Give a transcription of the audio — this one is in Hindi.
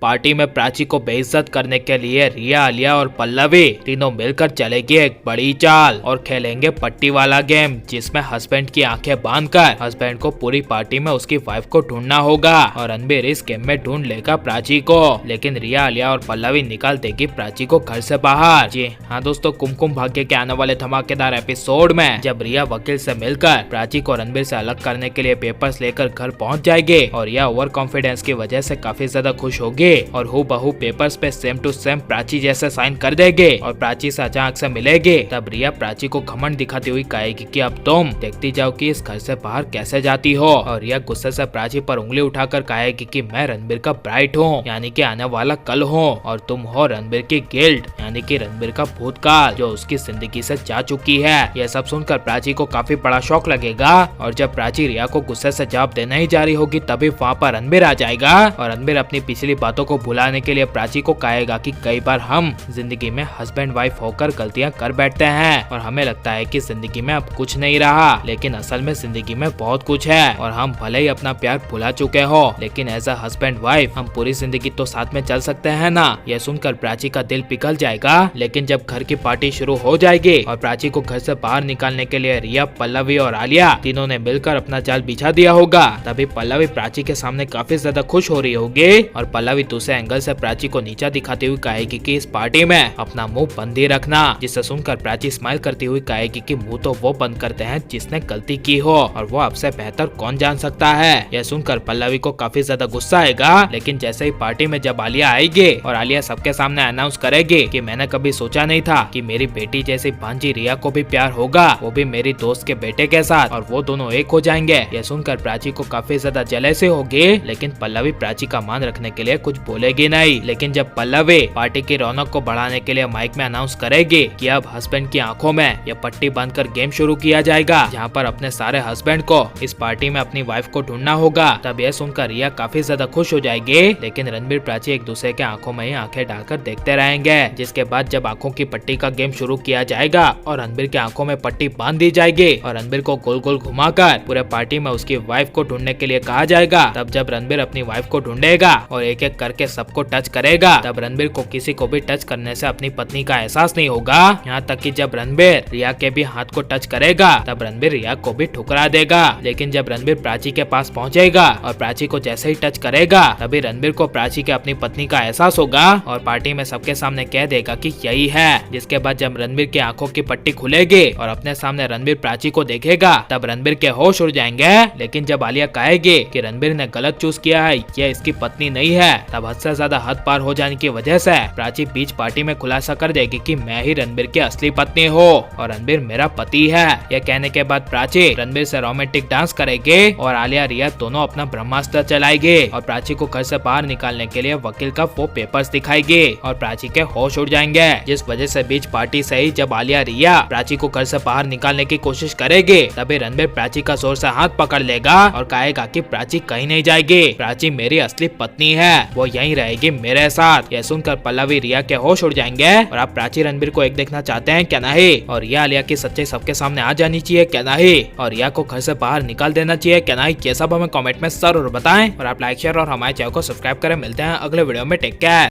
पार्टी में प्राची को बेइज्जत करने के लिए रिया, आलिया और पल्लवी तीनों मिलकर चलेगी एक बड़ी चाल और खेलेंगे पट्टी वाला गेम, जिसमें हस्बैंड की आंखें बांधकर हस्बैंड को पूरी पार्टी में उसकी वाइफ को ढूंढना होगा और रणबीर इस गेम में ढूंढ लेगा प्राची को। लेकिन रिया, आलिया और पल्लवी निकाल देगी प्राची को घर से बाहर। जी हाँ दोस्तों, कुमकुम भाग्य के आने वाले धमाकेदार एपिसोड में जब रिया वकील से मिलकर प्राची को रणबीर से अलग करने के लिए पेपर्स लेकर घर पहुंच जाएगी और रिया ओवर कॉन्फिडेंस की वजह से काफी ज्यादा खुश होगी और हूबहू पेपर्स पे सेम टू सेम प्राची जैसे साइन कर देगी और प्राची से अचानक से मिलेगी। तब रिया प्राची को घमंड दिखाती हुई कहेगी कि अब तुम देखती जाओ कि इस घर से बाहर कैसे जाती हो और रिया गुस्से से प्राची पर उंगली उठाकर कहेगी कि मैं रणबीर का ब्राइड हूँ, यानी कि आने वाला कल हूँ, और तुम हो रणबीर की गिल्ट, यानी कि रणबीर का भूतकाल जो उसकी जिंदगी से जा चुकी है। यह सब सुनकर प्राची को काफी बड़ा शौक लगेगा और जब प्राची रिया को गुस्से से जवाब देना ही जा रही होगी तभी वहाँ पर रणबीर आ जाएगा और रणबीर अपनी पिछली बातों को भुलाने के लिए प्राची को कहेगा कि कई बार हम जिंदगी में हस्बैंड वाइफ होकर गलतियां कर बैठते हैं और हमें लगता है कि जिंदगी में अब कुछ नहीं रहा, लेकिन असल में जिंदगी में बहुत कुछ है और हम भले ही अपना प्यार भुला चुके हो, लेकिन एज अ हस्बैंड वाइफ हम पूरी जिंदगी तो साथ में चल सकते हैं ना। यह सुनकर प्राची का दिल पिघल जाएगा। लेकिन जब घर की पार्टी शुरू हो जाएगी और प्राची को घर से बाहर निकालने के लिए रिया, पल्लवी और आलिया तीनों ने मिलकर अपना जाल बिछा दिया होगा, तभी पल्लवी प्राची के सामने काफी ज्यादा खुश हो रही होगी और पल्लवी दूसरे एंगल से प्राची को नीचा दिखाती हुई कहेगी कि इस पार्टी में अपना मुंह बंद ही रखना, जिसे सुनकर प्राची स्माइल करती हुई कहेगी कि मुंह तो वो बंद करते हैं जिसने गलती की हो और वो आपसे बेहतर कौन जान सकता है। यह सुनकर पल्लवी को काफी ज्यादा गुस्सा आएगा। लेकिन जैसे ही पार्टी में जब आलिया आएगी और आलिया सबके सामने अनाउंस करेगी कि मैंने कभी सोचा नहीं था कि मेरी बेटी जैसी भांजी रिया को भी प्यार होगा, वो भी मेरी दोस्त के बेटे के साथ, और वो दोनों एक हो जाएंगे। यह सुनकर प्राची को काफी ज्यादा जेलसी होगी। लेकिन पल्लवी प्राची का मान रखने के लिए कुछ बोलेगी नहीं। लेकिन जब पल्लवी पार्टी की रौनक को बढ़ाने के लिए माइक में अनाउंस करेगी कि अब हस्बैंड की आंखों में यह पट्टी बांधकर गेम शुरू किया जाएगा, जहां पर अपने सारे हस्बैंड को इस पार्टी में अपनी वाइफ को ढूंढना होगा, तब यह सुनकर रिया काफी ज्यादा खुश हो जाएगी। लेकिन रणबीर, प्राची एक दूसरे के आंखों में ही आंखें डालकर देखते रहेंगे, जिसके बाद जब आंखों की पट्टी का गेम शुरू किया जाएगा और रणबीर के आंखों में पट्टी बांध दी जाएगी और रणबीर को गोल गोल घुमाकर पूरे पार्टी में उसकी वाइफ को ढूंढने के लिए कहा जाएगा। तब जब रणबीर अपनी वाइफ को ढूंढेगा और एक एक करके सबको टच करेगा, तब रणबीर को किसी को भी टच करने से अपनी पत्नी का एहसास नहीं होगा। यहाँ तक कि जब रणबीर रिया के भी हाथ को टच करेगा तब रणबीर रिया को भी ठुकरा देगा। लेकिन जब रणबीर प्राची के पास पहुँचेगा और प्राची को जैसे ही टच करेगा तभी रणबीर को प्राची के अपनी पत्नी का एहसास होगा और पार्टी में सबके सामने कह देगा कि यही है। जिसके बाद जब रणबीर की आंखों की पट्टी खुलेगी और अपने सामने रणबीर प्राची को देखेगा तब रणबीर के होश उड़ जाएंगे। लेकिन जब आलिया कहेगी कि रणबीर ने गलत चूज किया है, यह इसकी पत्नी नहीं है, तब हद से ज्यादा हद पार हो जाने की वजह से प्राची बीच पार्टी में खुलासा कर देगी कि मैं ही रणबीर की असली पत्नी हूँ और रणबीर मेरा पति है। यह कहने के बाद प्राची रणबीर से रोमांटिक डांस करेगी और आलिया, रिया दोनों अपना ब्रह्मास्त्र चलाएगी और प्राची को घर से बाहर निकालने के लिए वकील का वो पेपर्स दिखाएगी और प्राची के होश उड़ जाएंगे। जिस वजह से बीच पार्टी से ही जब आलिया, रिया प्राची को घर से बाहर निकालने की कोशिश करेगी तभी रणबीर प्राची का जोर से हाथ पकड़ लेगा और कहेगा कि प्राची कहीं नहीं जाएगी, प्राची मेरी असली पत्नी है, वो यहीं रहेगी मेरे साथ। यह सुनकर पल्लवी, रिया के होश उड़ जाएंगे। और आप प्राची रणबीर को एक देखना चाहते हैं क्या नहीं, और रिया, आलिया की सच्चाई सबके सामने आ जानी चाहिए क्या नहीं, और रिया को घर से बाहर निकाल देना चाहिए क्या नहीं, ये सब हमें कमेंट में जरूर बताएं और आप लाइक, शेयर और हमारे चैनल को सब्सक्राइब करें। मिलते हैं अगले वीडियो में, टेक केयर।